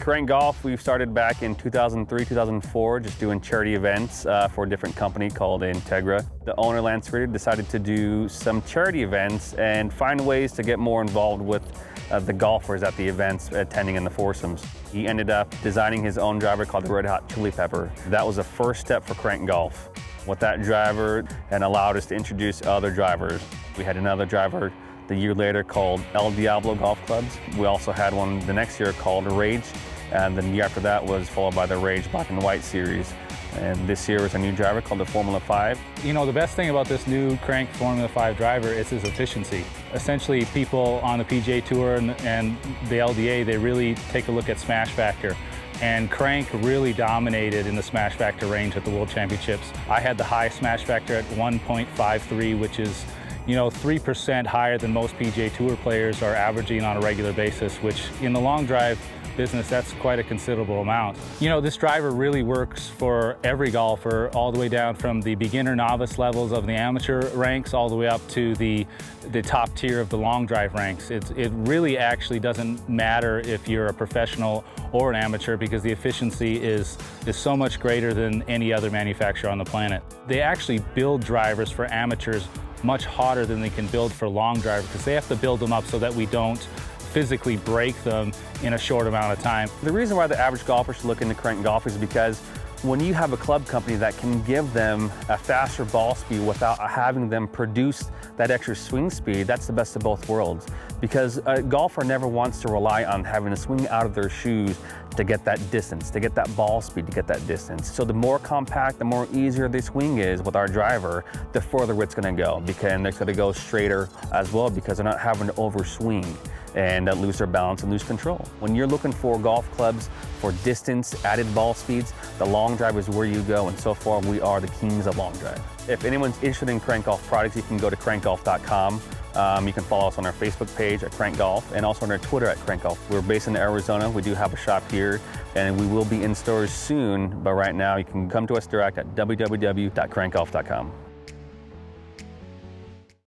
Krank Golf, we started back in 2003, 2004, just doing charity events for a different company called Integra. The owner, Lance Ritter, decided to do some charity events and find ways to get more involved with the golfers at the events attending in the foursomes. He ended up designing his own driver called the Red Hot Chili Pepper. That was the first step for Krank Golf. With that driver, and allowed us to introduce other drivers. We had another driver the year later called El Diablo Golf Clubs. We also had one the next year called Rage, and then the year after that was followed by the Rage Black and White series. And this year is a new driver called the Formula 5. You know, the best thing about this new Krank Formula 5 driver is its efficiency. Essentially, people on the PGA Tour and the LDA, they really take a look at smash factor. And Krank really dominated in the smash factor range at the World Championships. I had the high smash factor at 1.53, which is, you know, 3% higher than most PGA Tour players are averaging on a regular basis, which in the long drive business, that's quite a considerable amount. You know, this driver really works for every golfer, all the way down from the beginner novice levels of the amateur ranks all the way up to the top tier of the long drive ranks. It really actually doesn't matter if you're a professional or an amateur, because the efficiency is so much greater than any other manufacturer on the planet. They actually build drivers for amateurs much harder than they can build for long drivers, because they have to build them up so that we don't physically break them in a short amount of time. The reason why the average golfer should look into Krank Golf is because when you have a club company that can give them a faster ball speed without having them produce that extra swing speed, that's the best of both worlds. Because a golfer never wants to rely on having to swing out of their shoes to get that distance, to get that ball speed, to get that distance. So the more compact, the more easier the swing is with our driver, the further it's gonna go. And it's gonna go straighter as well, because they're not having to overswing and lose their balance and lose control. When you're looking for golf clubs for distance, added ball speeds, the long drive is where you go, and so far we are the kings of long drive. If anyone's interested in Krank Golf products, you can go to krankgolf.com. You can follow us on our Facebook page at Krank Golf, and also on our Twitter at Krank Golf. We're based in Arizona. We do have a shop here, and we will be in stores soon, but right now you can come to us direct at www.krankgolf.com.